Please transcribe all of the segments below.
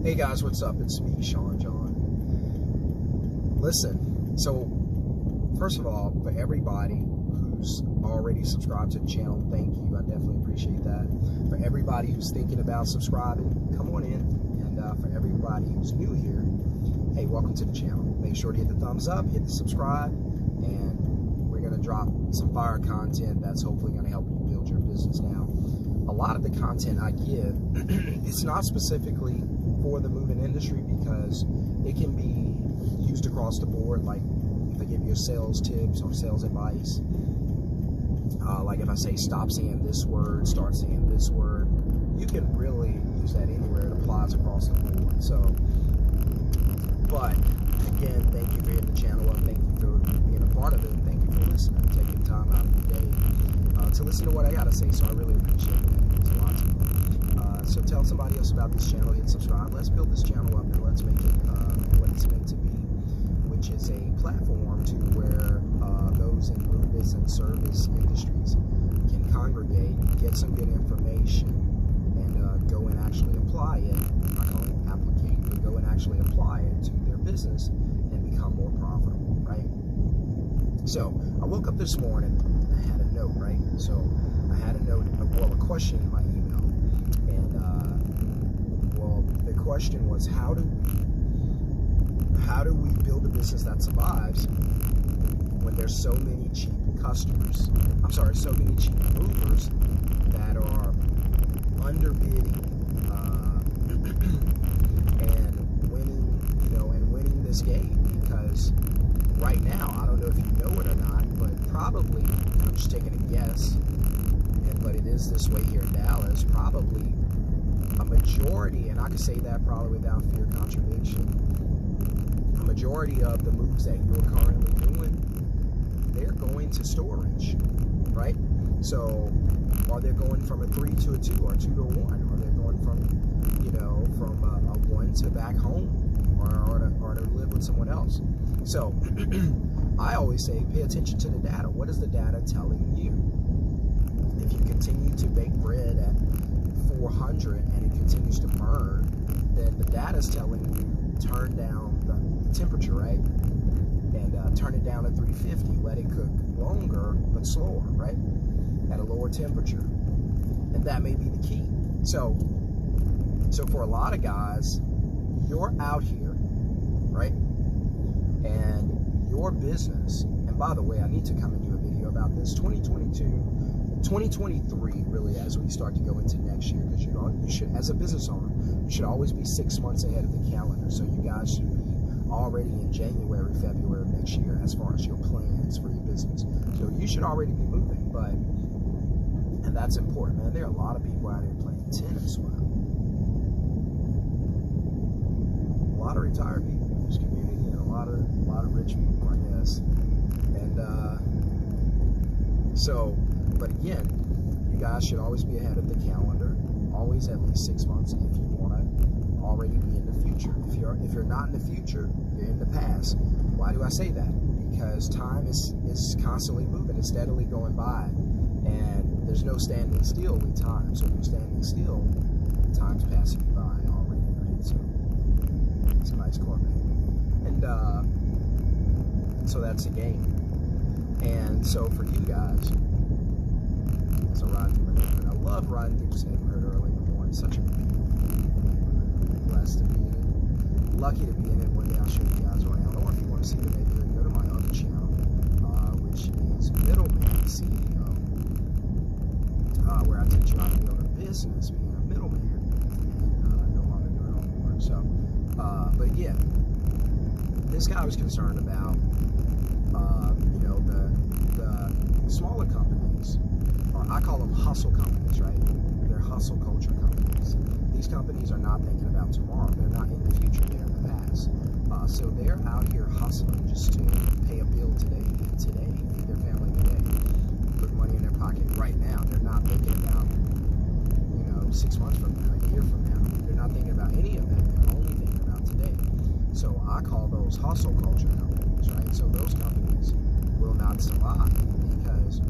Hey guys, what's up? It's me, Sean John. Listen, so first of all, for everybody who's already subscribed to the channel, thank you. I definitely appreciate that. For everybody who's thinking about subscribing, come on in. And for everybody who's new here, hey, welcome to the channel. Make sure to hit the thumbs up, hit the subscribe, and we're going to drop some fire content that's hopefully going to help you build your business. Now, a lot of the content I give, it's not specifically for the moving industry because it can be used across the board. Like if I give you sales tips or sales advice, like if I say stop saying this word, start saying this word, you can really use that anywhere. It applies across the board. So, but again, thank you for hitting the channel up. Thank you for being a part of it. Thank you for listening, taking time out of your day to listen to what I got to say. So I really appreciate it. It means a lot to me. So tell somebody else about this channel, hit subscribe. Let's build this channel up and let's make it what it's meant to be, which is a platform to where those in movies and service industries can congregate, get some good information, and go and actually apply it. I call it applicate, but go and actually apply it to their business and become more profitable, right? So I woke up this morning, I had a note, right? So I had a note, well, a question in my email. The question was, how do we build a business that survives when there's so many cheap customers? I'm sorry, so many cheap movers that are underbidding and winning this game. Because right now, I don't know if you know it or not, but probably, I'm just taking a guess, but it is this way here in Dallas, probably a majority, and I can say that probably without fear of contradiction, a majority of the moves that you're currently doing, they're going to storage, right? So, are they going from a 3 to a 2 or 2 to a 1? Are they going from a 1 to back home, or to live with someone else? So, I always say, pay attention to the data. What is the data telling you? If you continue to bake bread at 400 and it continues to burn, then the data is telling you turn down the temperature, right? And turn it down to 350. Let it cook longer but slower, right? At a lower temperature. And that may be the key. So for a lot of guys, you're out here, right? And your business, and by the way, I need to come and do a video about this. 2023, really, as we start to go into next year, because you should, as a business owner, you should always be 6 months ahead of the calendar. So you guys should be already in January, February of next year as far as your plans for your business. So you should already be moving, and that's important, man. There are a lot of people out here playing tennis. Wow. A lot of retired people in this community, and a lot of rich people, I guess. And but again, you guys should always be ahead of the calendar, always at least 6 months if you want to already be in the future. If you're not in the future, you're in the past. Why do I say that? Because time is constantly moving, it's steadily going by, and there's no standing still with time. So if you're standing still, time's passing you by already, right? So somebody's Corvette. And so that's the game. And so for you guys, as I ride through my neighborhood, I love riding through this neighborhood early in the morning. Such a beautiful neighborhood. Blessed to be in it. Lucky to be in it. One day I'll show you guys around. Or if you want to see the neighborhood, go to my other channel, which is Middleman CEO, where I teach you how to build a business being a middleman, and no longer doing all the work. So, but again, this guy was concerned about the smaller companies, or I call them hustle companies, right? They're hustle culture companies. These companies are not thinking about tomorrow. They're not in the future. They're in the past. So they're out here hustling just to pay a bill today, eat today, feed their family today, put money in their pocket right now. They're not thinking about 6 months from now, a year from now. They're not thinking about any of that. They're only thinking about today. So I call those hustle culture companies, right? So those companies will not survive because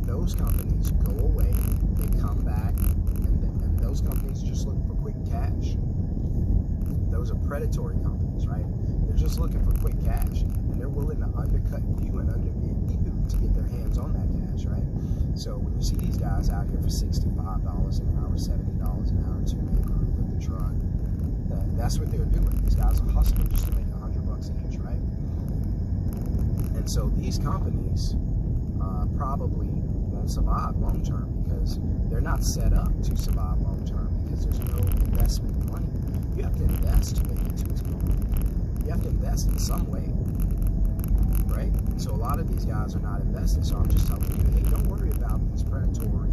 those companies go away, they come back, and those companies just look for quick cash. predatory companies, right? They're just looking for quick cash, and they're willing to undercut you and underbid you to get their hands on that cash, right? So when you see these guys out here for $65 an hour, $70 an hour, two-man crew with the truck, that's what they're doing. These guys are hustling just to make $100 each, right? And so these companies probably won't survive long term because they're not set up to survive long term because there's no investment in money. You have to invest to make it to its goal. You have to invest in some way, right? So a lot of these guys are not investing. So I'm just telling you, hey, don't worry about these predatory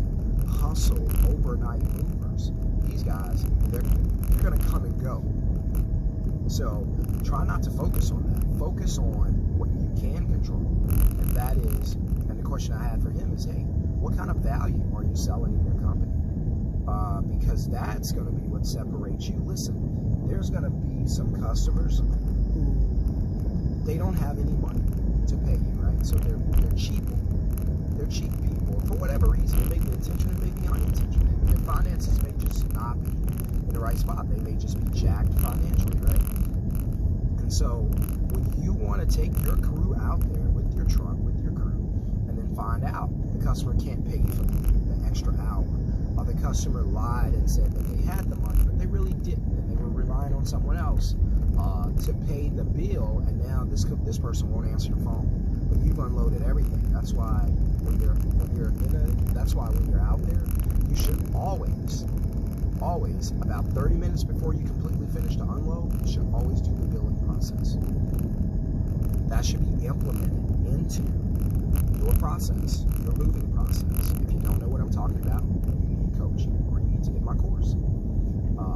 hustle overnight movers. These guys, they're going to come and go. So try not to focus on that. Focus on what you can control, and that is, and the question I had for him is, hey, what kind of value are you selling in your company? Because that's going to be what separates you. Listen, there's going to be some customers who they don't have any money to pay you, right? So they're cheap. They're cheap people for whatever reason. It may be intentional, it may be unintentional. Their finances may just not be in the right spot. They may just be jacked financially, right? And so when you want to take your crew out there with your truck, with your crew, and then find out the customer can't pay you for the extra hour, or the customer lied and said that they had the money, but they really didn't, and they were relying on someone else to pay the bill, and now this person won't answer the phone. But you've unloaded everything. That's why when you're out there, you should always, about 30 minutes before you completely finish to unload, you should always do the billing process. That should be implemented into your process, your moving process. If you don't know what I'm talking about, you need coaching or you need to get my course.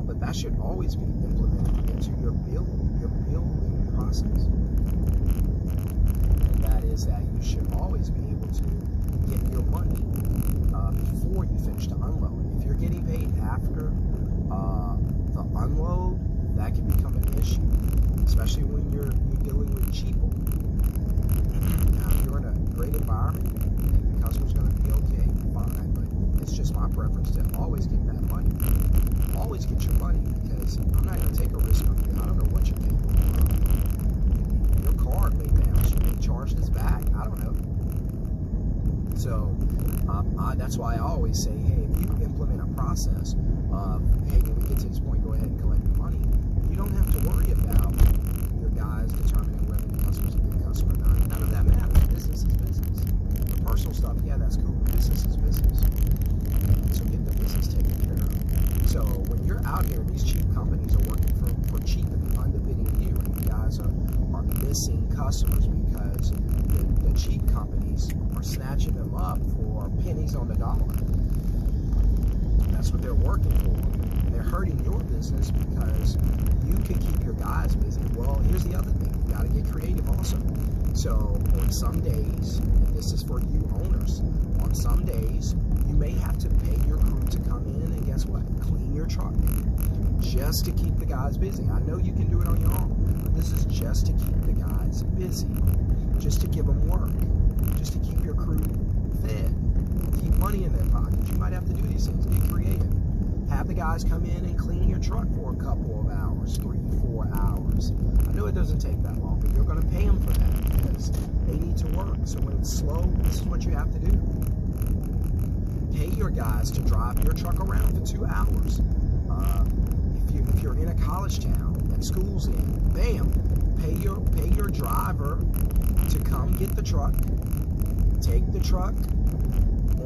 But that should always be implemented into your billing process. And that is that you should always be able to get your money before you finish to unload. If you're getting paid after the unload, that can become an issue, especially when you're dealing with people. Now, if you're in a great environment and the customer's going to be okay, fine, but it's just my preference to always get that money. Always get your money, because I'm not going to take a risk on you. I don't know what you're capable of. Your card may bounce, you may charge this back, I don't know. So that's why I always say, hey, if you implement a process of, hey, when we get to this point, go ahead and collect the money, you don't have to worry about your guys determining whether the customer's a good customer or not. None of that matters. Business is business. The personal stuff, yeah, that's cool. Business is business. So get the business taken care of. So when you're out here, these cheap companies are working for cheap and underbidding you, and you guys are missing customers because the cheap companies are snatching them up for pennies on the dollar. That's what they're working for. And they're hurting your business because you can keep your guys busy. Well, here's the other thing. You got to get creative also. So on some days, and this is for you owners, on some days, you may have to pay your crew to come in and guess what? Clean your truck just to keep the guys busy. I know you can do it on your own, but this is just to keep the guys busy, just to give them work, just to keep your crew fed, keep money in their pockets. You might have to do these things. Get creative. Have the guys come in and clean your truck for a couple of hours, 3-4 hours. I know it doesn't take that long, but you're going to pay them for that because they need to work. So when it's slow, this is what you have to do. Pay your guys to drive your truck around for 2 hours. If you're in a college town and school's in, bam, pay your driver to come get the truck, take the truck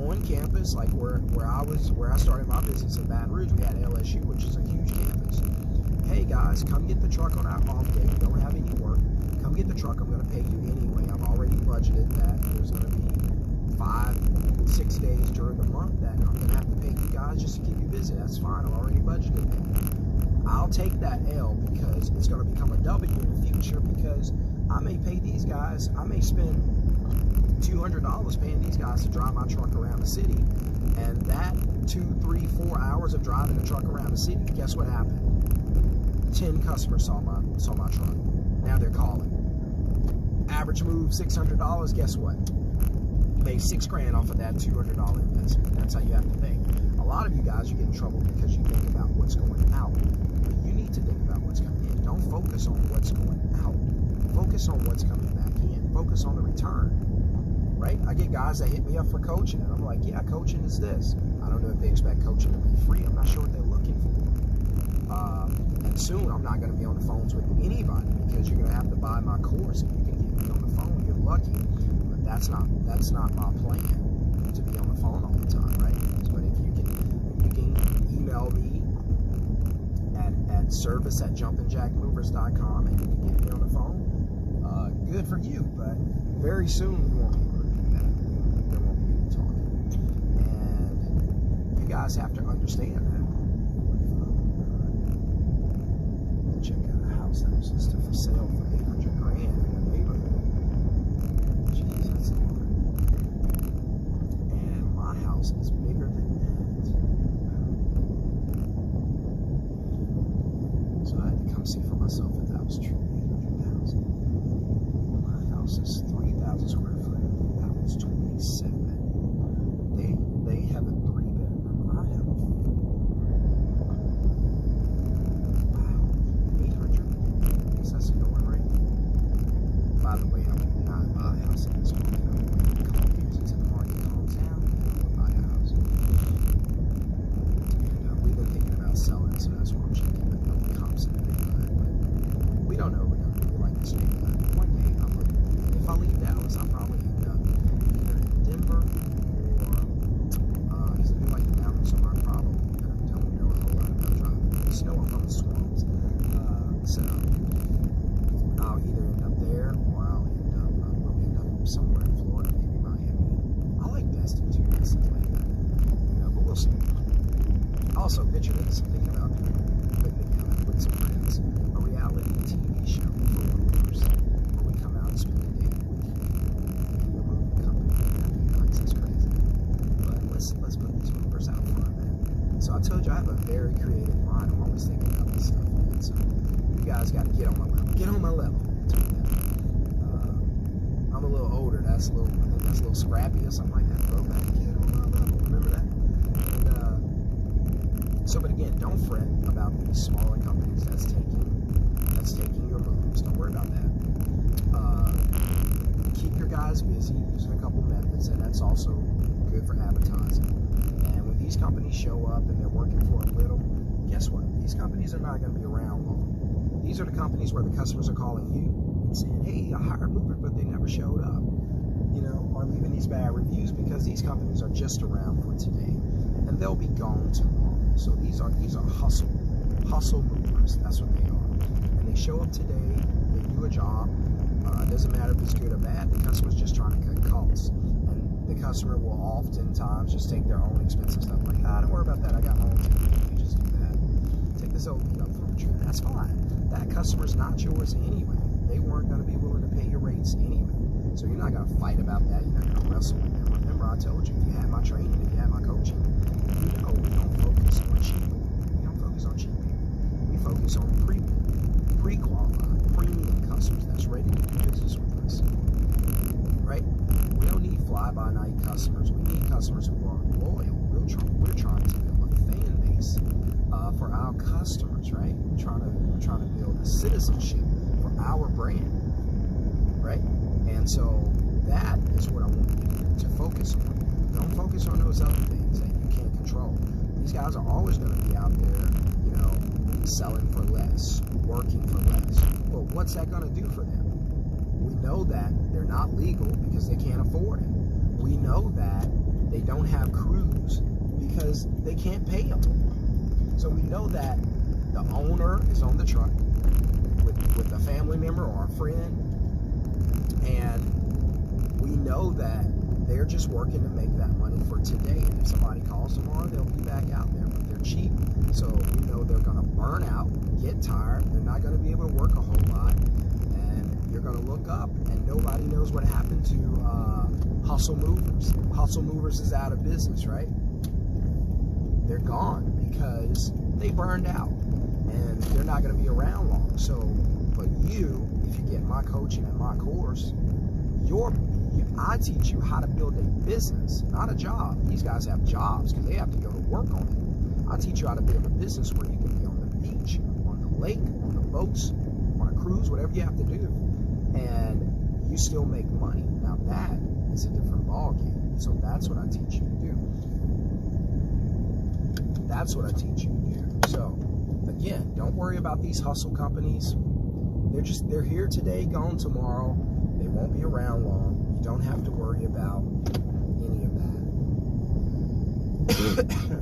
on campus, like where I started my business in Baton Rouge. We had LSU, which is a huge campus. Hey guys, come get the truck on our off day. We don't have any work. Come get the truck. I'm going to pay you anyway. I've already budgeted that there's going to be 5-6 days during the month that I'm going to have to pay you guys just to keep you busy. That's fine. I've already budgeted that. I'll take that L because it's going to become a W in the future, because I may pay these guys, I may spend $200 paying these guys to drive my truck around the city, and that 2, 3, 4 hours of driving the truck around the city, guess what happened? 10 customers saw my truck. Now they're calling. Average move $600. Guess what? Made $6,000 off of that $200 investment. That's how you have to think. A lot of you guys, you get in trouble because you think about what's going out, but you need to think about what's coming in. Don't focus on what's going out. Focus on what's coming back in. Focus on the return. Right? I get guys that hit me up for coaching, and I'm like, yeah, coaching is this. I don't know if they expect coaching to be free. I'm not sure what they're looking for. And soon, I'm not going to be on the phones with anybody because you're going to have to buy my course. If you can get me on the phone, you're lucky. But that's not my plan, to be on the phone all the time, right? But if you can email me at service@jumpinjackmovers.com and you can get me on the phone, good for you. But very soon, we won't be able to do that. There won't be any talking. And you guys have to understand that. Check out a house that was listed for sale for $800,000 in the neighborhood. Jeez, that's a lot. And my house is bigger than that. So I had to come see for myself if that was true. 800,000. My house is 3,000 square foot. I think that one's 27. They have a 3-bedroom. I have a 4. That's the going rate. By the way, I would not buy a house in this market. I would wait a couple years until the market calms down, and then I would buy a house. And we've been thinking about selling, so that's why I'm checking the comps in the neighborhood. But we don't know what we're going to do like this neighborhood. One day, if I leave Dallas, I'll probably end up either in Denver or because I do like the mountains, so I probably don't know a whole lot about driving snow up on the swamps. So I'll either end up there or I'll end up somewhere in Florida, maybe Miami. I like Destin too, Destin's like that. But we'll see. Also, picture this, I'm thinking about putting together with some friends a reality TV show for movers where we come out and spend a day a week in a moving company. That'd be nice, that's crazy. But let's put these movers out front, man. So I told you I have a very creative mind. I'm always thinking about this stuff, man. So you guys got to get on my level. Get on my level. I'm a little older. I think that's a little scrappy or something like that. Throwback. Get on my level. Remember that? And but again, don't fret about these smaller companies that's taking your moves. Don't worry about that. Keep your guys busy using a couple methods, and that's also good for advertising. And when these companies show up and they're working for a little, guess what? These companies are not going to be around long. These are the companies where the customers are calling you and saying, hey, I hired movers, but they never showed up. Or leaving these bad reviews because these companies are just around for today. And they'll be gone tomorrow. So these are hustle movers. That's what they are. And they show up today, they do a job. It doesn't matter if it's good or bad, the customer's just trying to cut costs. And the customer will oftentimes just take their own expensive stuff like, don't worry about that, I got my own team. You just do that. Take this old up from the tree. That's fine. That customer's not yours anyway. They weren't going to be willing to pay your rates anyway. So you're not going to fight about that. You're not going to wrestle with them. Remember, I told you, if you had my training, if you had my coaching, we don't focus on cheap. We don't focus on cheap. We focus on pre-qualified, premium customers that's ready to do business with us. Right? We don't need fly-by-night customers. We need customers who are loyal. We're trying to build a fan base for our customers, right? We're trying to build a citizenship for our brand, right? And so that is what I want you to focus on. Don't focus on those other things that you can't control. These guys are always going to be out there, selling for less, working for less. Well, what's that going to do for them? We know that they're not legal because they can't afford it. We know that they don't have crews because they can't pay them. So we know that the owner is on the truck with a family member or a friend, and we know that they're just working to make that money for today. And if somebody calls tomorrow, they'll be back out there, but they're cheap. So we know they're going to burn out, get tired. They're not going to be able to work a whole lot. And you're going to look up, and nobody knows what happened to Hustle Movers. Hustle Movers is out of business, right? They're gone because they burned out, and they're not going to be around long. So, but you, if you get my coaching and my course, I teach you how to build a business, not a job. These guys have jobs because they have to go to work on it. I teach you how to build a business where you can be on the beach, on the lake, on the boats, on crews, whatever you have to do, and you still make money. Now that is a different ballgame. So that's what I teach you to do. That's what I teach you to do. So again, don't worry about these hustle companies. They're here today, gone tomorrow. They won't be around long. You don't have to worry about any of that.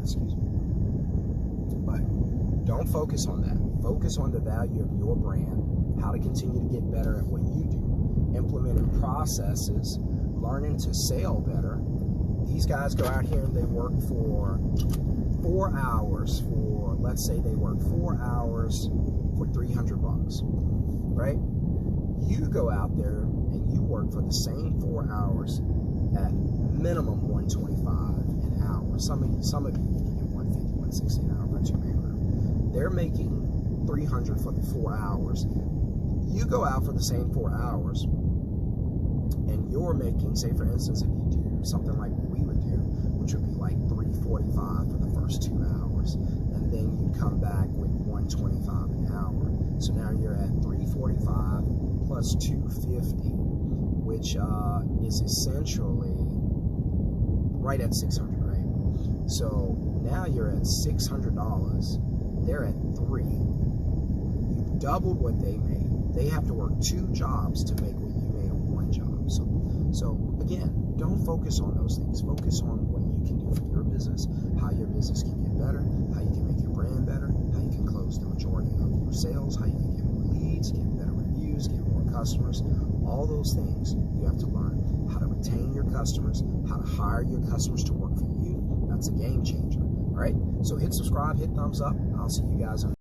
Excuse me. But don't focus on that. Focus on the value of your brand, how to continue to get better at what you do, implementing processes, learning to sell better. These guys go out here and they work for 4 hours for, let's say they work 4 hours for $300, right? You go out there and you work for the same 4 hours at minimum $125 an hour. Some of you can get $150, $160 an hour, but you may not. They're making $300 for the 4 hours. You go out for the same 4 hours and you're making, say for instance, if you do something like what we would do, which would be like $345 for the first 2 hours, and then you come back with $125 an hour. So now you're at $345 plus $250, which is essentially right at $600, right? So now you're at $600. They're at $300. You doubled what they made. They have to work 2 jobs to make what you made on 1 job. So again, don't focus on those things. Focus on what you can do for your business, how your business can get better, how you can make your brand better, how you can close the majority of your sales, how you can get more leads, get better reviews, get more customers. All those things you have to learn. How to retain your customers, how to hire your customers to work for you. That's a game changer. All right? So hit subscribe, hit thumbs up. I'll see you guys on